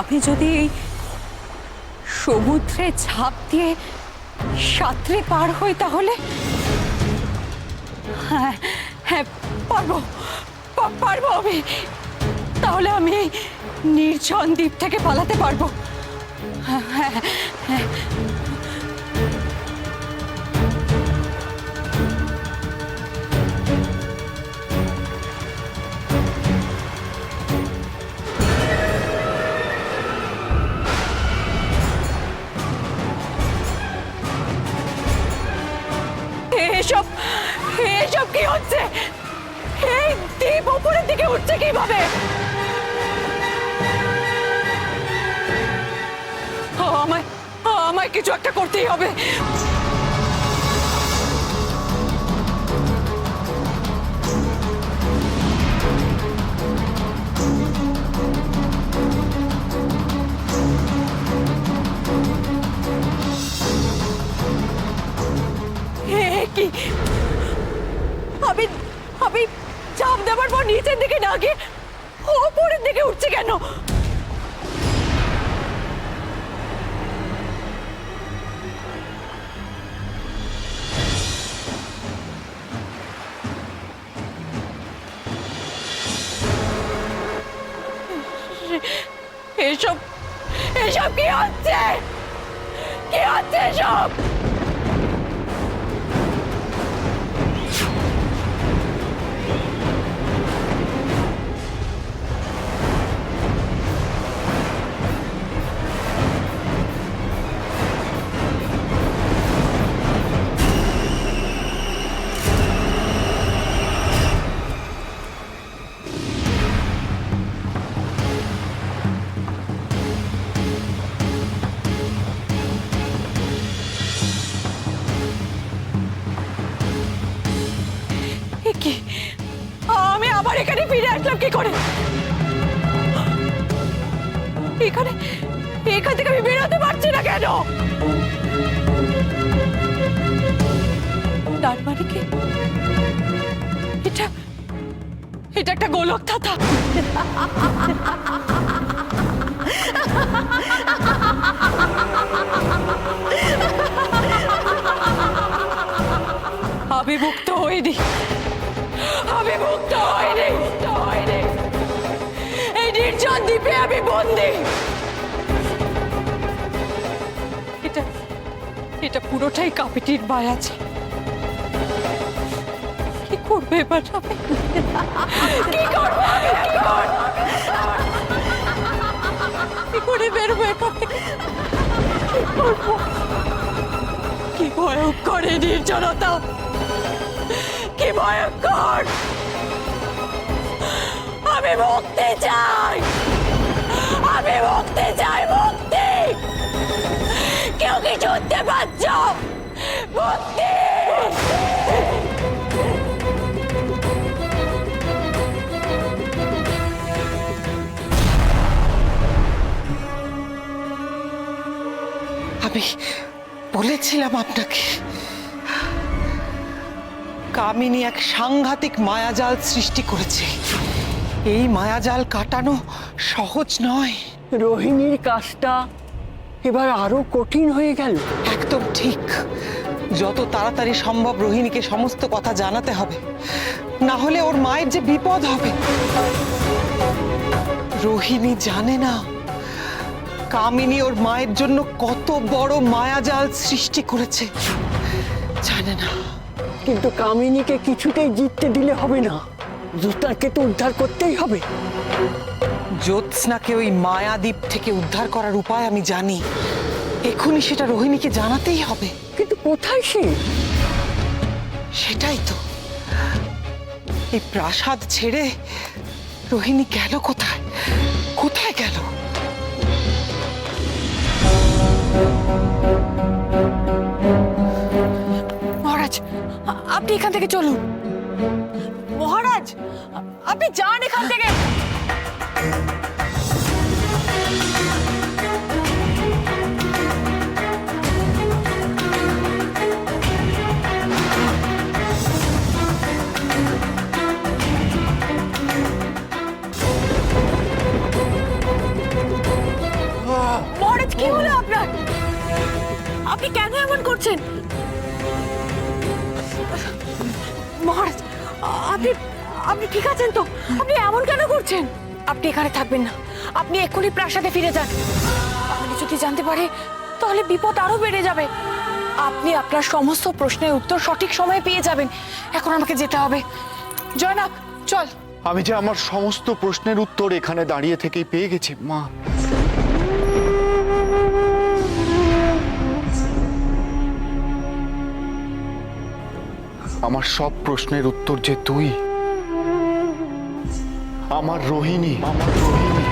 আমি যদি এই সমুদ্রে ঝাঁপ দিয়ে সাঁতরে পার হই তাহলে? হ্যাঁ হ্যাঁ, পারবো পারবো আমি। তাহলে আমি এই নির্জন দ্বীপ থেকে পালাতে পারবো। হ্যাঁ হ্যাঁ হ্যাঁ। এসব এসব কি হচ্ছে? এই দ্বীপ উপরের দিকে উঠছে কিভাবে? আমায় আমায় কিছু একটা করতেই হবে। কি আমি আমি ঝাঁপ দেওয়ার পর নিচের দিকে না গিয়ে উপরের দিকে উঠছে কেন? এসব এসব কি হচ্ছে? কি হচ্ছে এসব? কি আমি আবার এখানে ফিরে আসলাম কি করে? এখান থেকে আমি বেরোতে পারছি না কেন? তার মানে কি এটা এটা একটা গোলক ধাঁধা? আমি মুক্ত হইনি, আমি মুক্ত হইনি। এই নির্জন দ্বীপে আমি বন্দী। এটা এটা পুরোটাই কাপিটির মায়া আছে। কি করবে এবার আমি? কি করবো আমি? কি করে বেরোবো এখান থেকে? কি করবো? কি ভয়ঙ্কর এই নির্জনতা, কি ভয়ঙ্কর! আমি মুক্তি চাই, আমি মুক্তি চাই, মুক্তি! কেউ কি শুনতে পাচ্ছ? মুক্তি! আমি বলেছিলাম আপনাকে, কামিনী এক সাংঘাতিক মায়াজাল সৃষ্টি করেছে। এই মায়াজাল কাটানো সহজ নয়। রোহিণীর কাজটা এবার আরো কঠিন হয়ে গেল। একদম ঠিক। যত তাড়াতাড়ি সম্ভব রোহিণীকে সমস্ত কথা জানাতে হবে, না হলে ওর মায়ের যে বিপদ হবে। রোহিণী জানে না কামিনী ওর মায়ের জন্য কত বড় মায়াজাল সৃষ্টি করেছে, জানে না। কিন্তু কামিনীকে কিছুতেই জিততে দিলে হবে না, জুতাকে তো উদ্ধার করতেই হবে। জ্যোৎস্নাকে ওই মায়াদ্বীপ থেকে উদ্ধার করার উপায় আমি জানি। এখনই সেটা রোহিণীকে জানাতেই হবে। কিন্তু কোথায় সে? সেটাই তো, এই প্রাসাদ ছেড়ে রোহিণী গেল কোথায়? কোথায় গেল? মহারাজ, আপনি এখান থেকে চলুন। মহারাজ, আপনি যান এখান থেকে। আপনি কেন এমন করছেন? মহারাজ, আপনি আপনি ঠিক আছেন তো? আপনি এমন কেন করছেন? আপনি এখানে থাকবেন না, আপনি এক্ষুনি প্রাসাদে ফিরে যান। আপনি যদি জানতে পারে তাহলে বিপদ আরো বেড়ে যাবে। আপনি আপনার সমস্ত প্রশ্নের উত্তর সঠিক সময়ে পেয়ে যাবেন। এখন আমাকে যেতে হবে। জয়নাক, চল। আমি যে আমার সমস্ত প্রশ্নের উত্তর এখানে দাঁড়িয়ে থেকেই পেয়ে গেছি মা। আমার সব প্রশ্নের উত্তর যে তুই, আমার রোহিণী, আমার রোহিণী।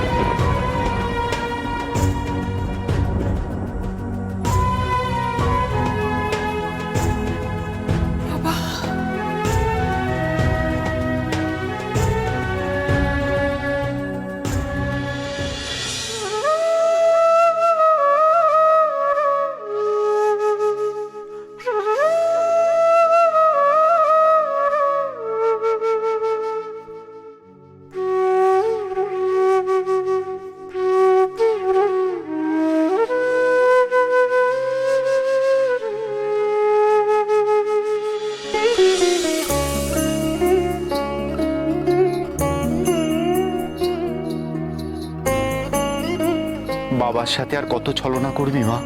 বাবার সাথে আর কত ছলনা করবি মা?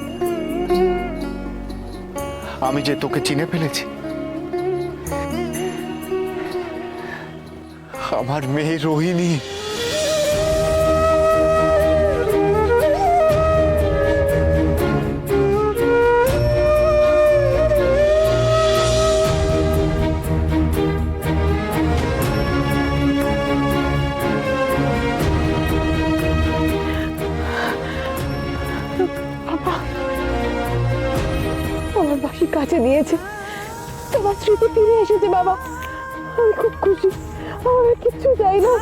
আমি যে তোকে চিনে ফেলেছি, আমার মেয়ে রোহিণী। আমার বাসি কাছে দিয়েছে, তোমার স্মৃতি ফিরে এসেছে বাবা। আমি খুব খুশি, আমার আর কিচ্ছু চাই না।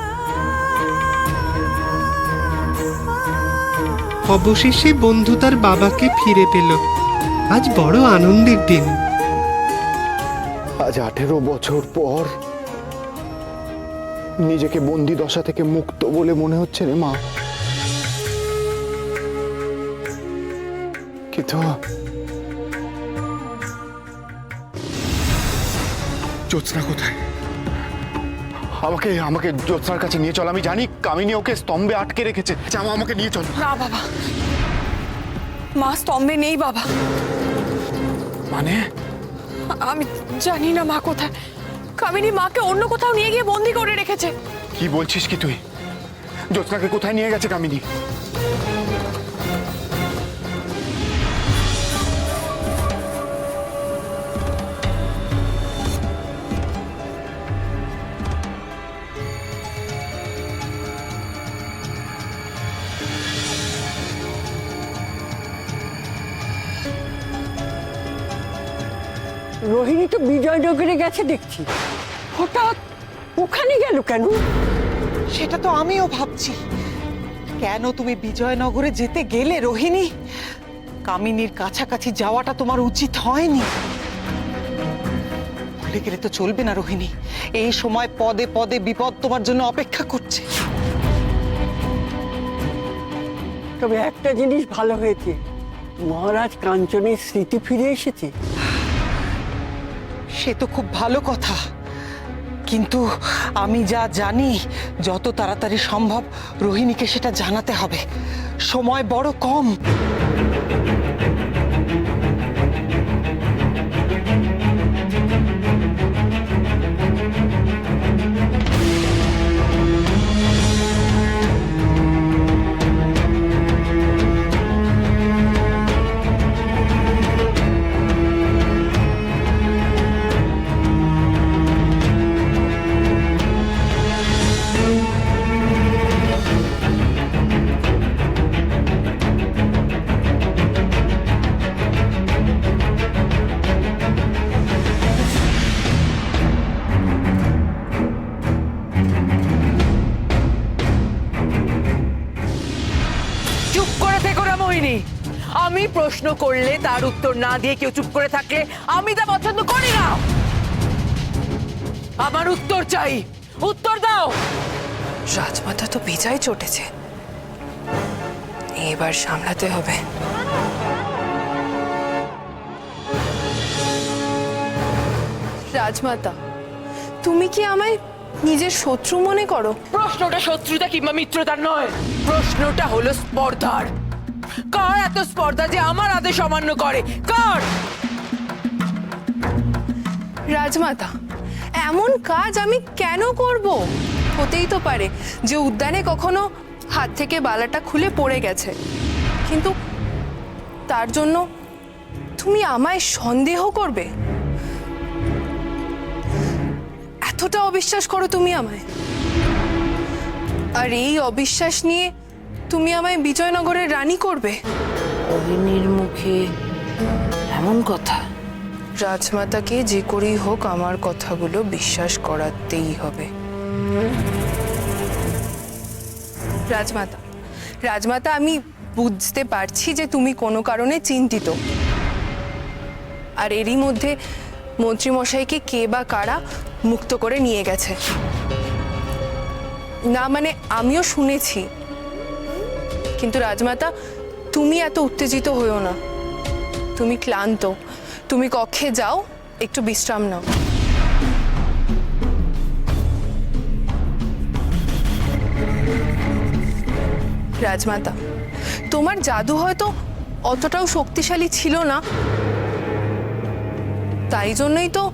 অবশেষে বন্ধু তার বাবাকে ফিরে পেল। আজ বড় আনন্দের দিন। আজ 18 বছর পর নিজেকে বন্দি দশা থেকে মুক্ত বলে মনে হচ্ছে রে মা। কিন্তু জ্যোৎস্না কোথায়? আমাকে আমাকে জ্যোৎস্নার কাছে নিয়ে চল। আমি জানি কামিনী ওকে স্তম্ভে আটকে রেখেছে। আমাকে নিয়ে চল। না বাবা, মা স্তম্ভে নেই বাবা। মানে? আমি জানি না মা কোথায়। কামিনী মাকে অন্য কোথাও নিয়ে গিয়ে বন্দি করে রেখেছে। কি বলছিস কি তুই? জ্যোৎস্নাকে কোথায় নিয়ে গেছে কামিনী? রোহিণী তো বিজয়নগরে গেছে দেখছি, হঠাৎ ওখানে গেল কেন? সেটা তো আমিও ভাবছি। কেন তুমি বিজয়নগরে যেতে গেলে রোহিণী? কামিনীর কাছাকাছি যাওয়াটা তোমার উচিত হয়নি। ভুলে গেলে তো চলবে না রোহিণী। এই সময় পদে পদে বিপদ তোমার জন্য অপেক্ষা করছে। তবে একটা জিনিস ভালো হয়েছে, মহারাজ কাঞ্চনের স্মৃতি ফিরে এসেছে। সে তো খুব ভালো কথা, কিন্তু আমি যা জানি যত তাড়াতাড়ি সম্ভব রোহিণীকে সেটা জানাতে হবে। সময় বড় কম। আমি প্রশ্ন করলে তার উত্তর না দিয়ে কেউ চুপ করে থাকলে আমি তা পছন্দ করি না। আমার উত্তর চাই, উত্তর দাও। রাজমাতা তো বেজায় চটেছে, এবার সামলাতে হবে। রাজমাতা, তুমি কি আমায় নিজের শত্রু মনে করো? প্রশ্নটা শত্রুতা কিংবা মিত্রতার নয়, প্রশ্নটা হলো স্পর্ধার। কার এত স্পর্ধা যে আমার আদেশ অমান্য করে? কার? রাজমাতা, এমন কাজ আমি কেন করব? হতেই তো পারে যে উদ্যানে কখনো হাত থেকে বালাটা খুলে পড়ে গেছে, কিন্তু তার জন্য তুমি আমায় সন্দেহ করবে? এতটা অবিশ্বাস করো তুমি আমায়? আর এই অবিশ্বাস নিয়ে তুমি আমায় বিজয়নগরের রানী করবে? অগ্নির মুখে এমন কথা? রাজমাতাকে যে করেই হোক আমার কথাগুলো বিশ্বাস করাতেই হবে। রাজমাতা, রাজমাতা, আমি বুঝতে পারছি যে তুমি কোনো কারণে চিন্তিত, আর এরই মধ্যে মন্ত্রীমশাইকে কে বা কারা মুক্ত করে নিয়ে গেছে। না মানে আমিও শুনেছি, কিন্তু রাজমাতা তুমি এত উত্তেজিত হইও না। তুমি ক্লান্ত, তুমি কক্ষে যাও, একটু বিশ্রাম নাও। রাজমাতা, তোমার জাদু হয়তো অতটাও শক্তিশালী ছিল না, তাই জন্যই তো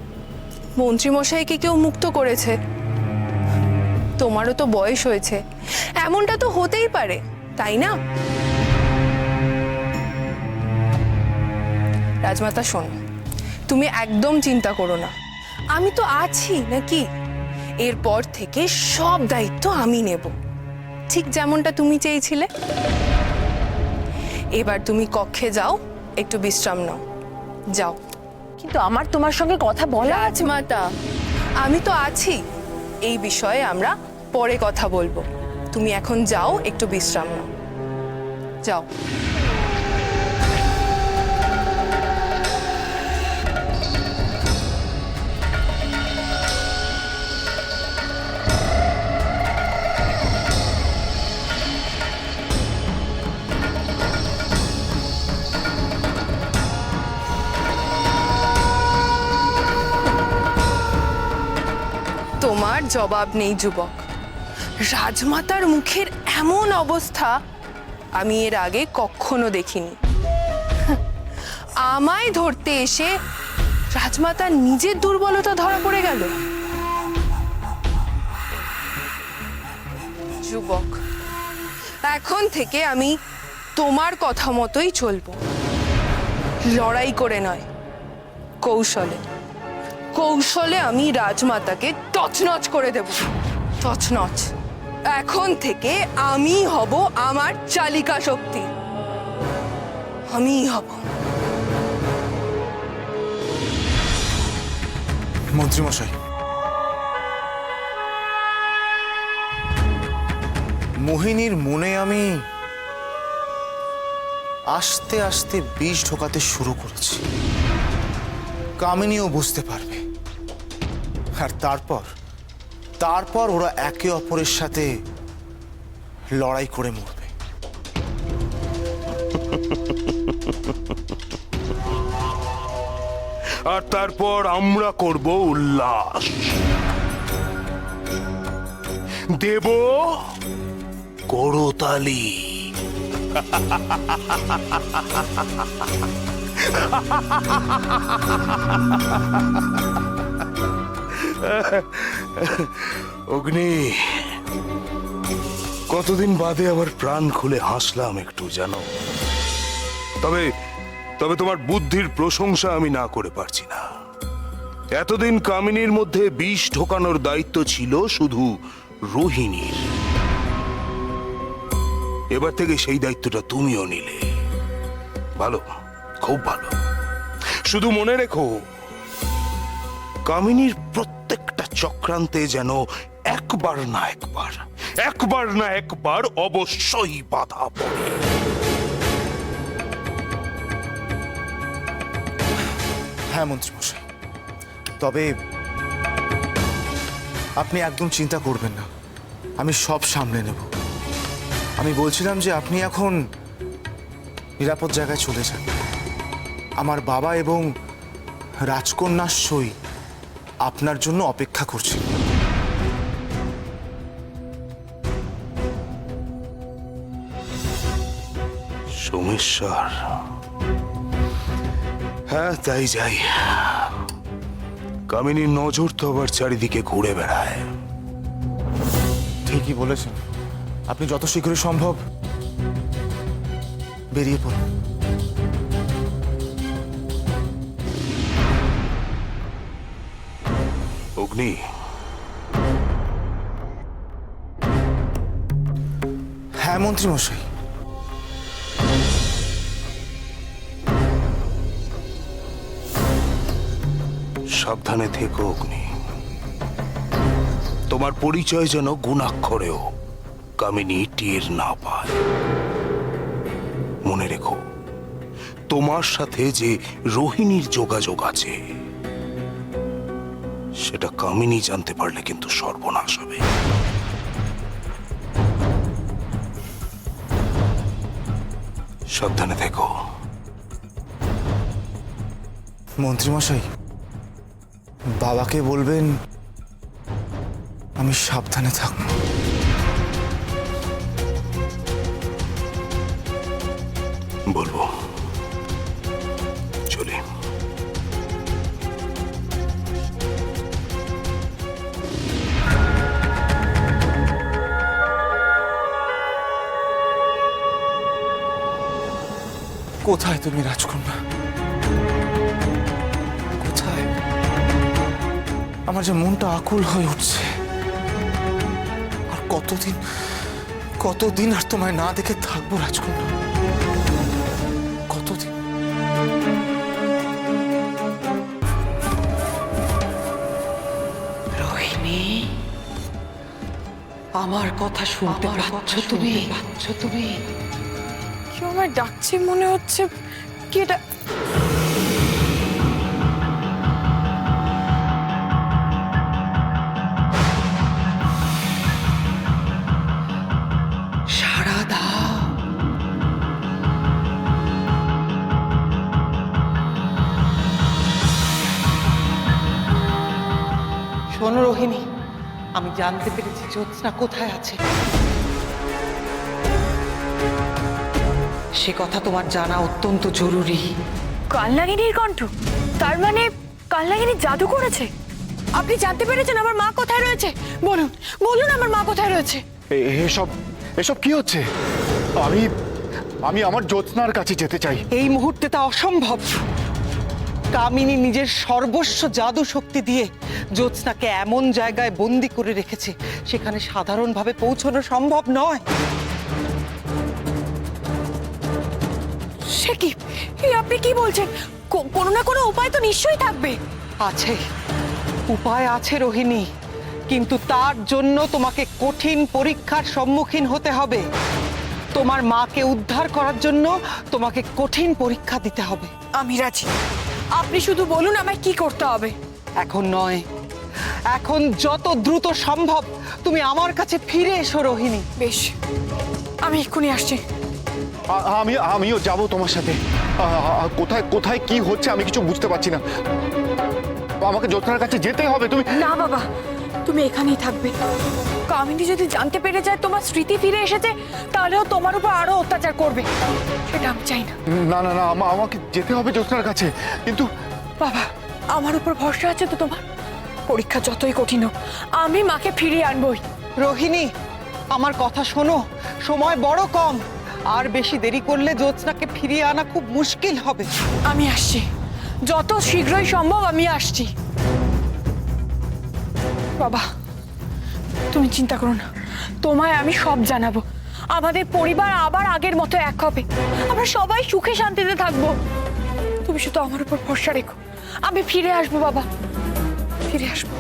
মন্ত্রীমশাইকে কেউ মুক্ত করেছে। তোমারও তো বয়স হয়েছে, এমনটা তো হতেই পারে, তাই না? রাজমাতা শোনো, তুমি একদম চিন্তা করো না, আমি তো আছি নাকি। এরপর থেকে সব দায়িত্ব আমি নেব, ঠিক যেমনটা তুমি চেয়েছিলে। এবার তুমি কক্ষে যাও, একটু বিশ্রাম নাও, যাও। কিন্তু আমার তোমার সঙ্গে কথা বলা আছে। রাজমাতা, আমি তো আছি, এই বিষয়ে আমরা পরে কথা বলবো। তুমি এখন যাও, একটু বিশ্রাম নাও, যাও। তোমার জবাব নেই যুবক। রাজমাতার মুখের এমন অবস্থা আমি এর আগে কখনো দেখিনি। আমায় ধরতে এসে রাজমাতার নিজের দুর্বলতা ধরা পড়ে গেল। যুবক, এখন থেকে আমি তোমার কথা মতোই চলবো, লড়াই করে নয়, কৌশলে। কৌশলে আমি রাজমাতাকে তছনছ করে দেব, তছনছ। এখন থেকে আমি হব আমার চালিকা শক্তি, আমিই হব। মন্ত্রীমশাই, মোহিনীর মনে আমি আস্তে আস্তে বিষ ঢোকাতে শুরু করেছি। কামিনীও বুঝতে পারবে, আর তারপর ওরা একে অপরের সাথে লড়াই করে মরবে। আর তারপর আমরা করব উল্লাস, দেব করতালি। অগ্নি, কতদিন বাদে আবার প্রাণ খুলে হাসলাম একটু, জানো। তবে তোমার বুদ্ধির প্রশংসা আমি না করে পারছি না। এতদিন কামিনীর মধ্যে বিষ ঢোকানোর দায়িত্ব ছিল শুধু রোহিণীর, এবার থেকে সেই দায়িত্বটা তুমিও নিলে। ভালো, খুব ভালো। শুধু মনে রেখো, কামিনীর প্রত্যেকটা চক্রান্তে যেন একবার না একবার অবশ্যই বাধা পড়ে। হ্যাঁ মন্ত্রীমশাই, তবে আপনি একদম চিন্তা করবেন না, আমি সব সামলে নেব। আমি বলছিলাম যে আপনি এখন নিরাপদ জায়গায় চলে যান। আমার বাবা এবং রাজকন্যার সই আপনার জন্য অপেক্ষা করছি। সোমেশ্বর, হ্যাঁ তাই যাই। কামিনীর নজর তো আবার চারিদিকে ঘুরে বেড়ায়। ঠিকই বলেছেন, আপনি যত শীঘ্রই সম্ভব বেরিয়ে পড়ুন। অগ্নি, হ্যাঁ মন্ত্রী মশাই। সাবধানে থেকো অগ্নি। তোমার পরিচয় যেন গুণাক্ষরেও কামিনী টের না পায়। মনে রেখো, তোমার সাথে যে রোহিণীর যোগাযোগ আছে সেটা কামিনী জানতে পারলে কিন্তু সর্বনাশ হবে। সাবধানে থেকো। মন্ত্রী মশাই, বাবাকে বলবেন আমি সাবধানে থাকবো। বলবো। চলি। কোথায় তুমি রাজকন্যা? কোথায়? আমার যে মনটা আকুল হয়ে উঠছে। আর কতদিন আর তোমায় না দেখে থাকবো রাজকন্যা? কতদিন? রোহিণী, আমার কথা শুনতে পাচ্ছ তুমি? কেউ আমায় ডাকছে মনে হচ্ছে। কি এটা? সাড়া দাও। শোনো রোহিণী, আমি জানতে পেরেছি জ্যোৎস্না কোথায় আছে। সে কথা তোমার জানা অত্যন্ত জরুরি। কালনাগিনীর কণ্ঠ? তার মানে কালনাগিনী জাদু করেছে? আপনি জানতে পেরেছেন আমার মা কোথায় রয়েছে? বলুন বলুন, আমার মা কোথায় রয়েছে? এসব কি হচ্ছে? আমি আমার জ্যোৎস্নার কাছে যেতে চাই। এই মুহূর্তে তা অসম্ভব। কামিনী নিজের সর্বস্ব জাদু শক্তি দিয়ে জ্যোৎস্নাকে এমন জায়গায় বন্দি করে রেখেছে সেখানে সাধারণভাবে পৌঁছানো সম্ভব নয়। সে কি? এই আপনি কি বলছেন? কোনো না কোনো উপায় তো নিশ্চয়ই থাকবে। আছে, উপায় আছে রোহিণী, কিন্তু তার জন্য তোমাকে কঠিন পরীক্ষার সম্মুখীন হতে হবে। তোমার মাকে উদ্ধার করার জন্য তোমাকে কঠিন পরীক্ষা দিতে হবে। আমি রাজি, আপনি শুধু বলুন আমায় কি করতে হবে। এখন নয়, এখন যত দ্রুত সম্ভব তুমি আমার কাছে ফিরে এসো রোহিণী। বেশ, আমি এক্ষুনি আসছি। আমিও যাব তোমার সাথে। কোথায় কি হচ্ছে আমি কিছু বুঝতে পারছি না। আমাকে জ্যোৎস্নার কাছে যেতে হবে। তুমি না বাবা, তুমি এখানেই থাকবে। কামিনী যদি জানতে পেরে যায় তোমার স্মৃতি ফিরে এসেছে, তাহলেও তোমার উপর আরো অত্যাচার করবে। সেটা আমি চাই না। না আমাকে যেতে হবে জ্যোৎস্নার কাছে। কিন্তু বাবা, আমার উপর ভরসা আছে তো তোমার? পরীক্ষা যতই কঠিন হোক, আমি মাকে ফিরিয়ে আনবই। রোহিণী, আমার কথা শোনো, সময় বড় কম। আর বেশি দেরি করলে জ্যোৎস্নাকে ফিরিয়ে আনা খুব মুশকিল হবে। আমি আসছি, যত শীঘ্রই সম্ভব আমি আসছি। বাবা, তুমি চিন্তা করো না, তোমায় আমি সব জানাবো। আমাদের পরিবার আবার আগের মতো এক হবে। আমরা সবাই সুখে শান্তিতে থাকবো। তুমি শুধু আমার উপর ভরসা রেখো। আমি ফিরে আসবো বাবা, ফিরে আসবো।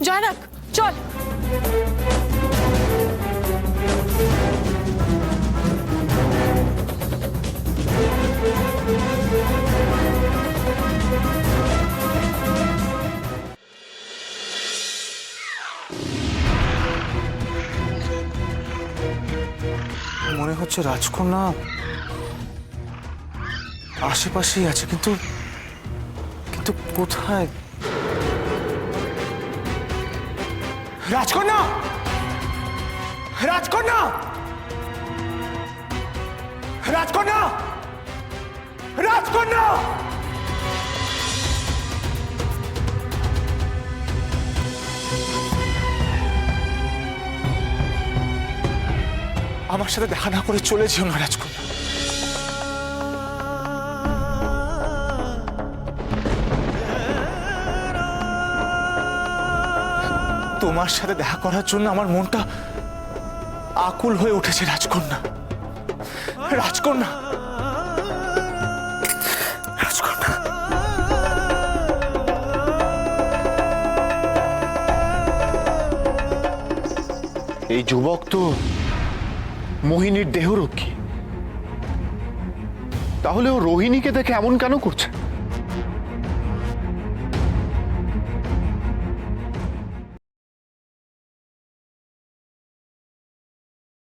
জয়নাক, চল। মনে হচ্ছে রাজকন্যা আশেপাশেই আছে, কিন্তু কোথায়? রাজকন্যা রাজকন্যা রাজকন্যা রাজকন্যা আমার সাথে দেখা না করে চলে যেও না রাজকন্যা। তোমার সাথে দেখা করার জন্য আমার মনটা আকুল হয়ে উঠেছে রাজকন্যা। রাজকন্যা রাজকন্যা এই যুবক তো মোহিনীর দেহরক্ষী। তাহলে ও রোহিণীকে দেখে এমন কেন করছে?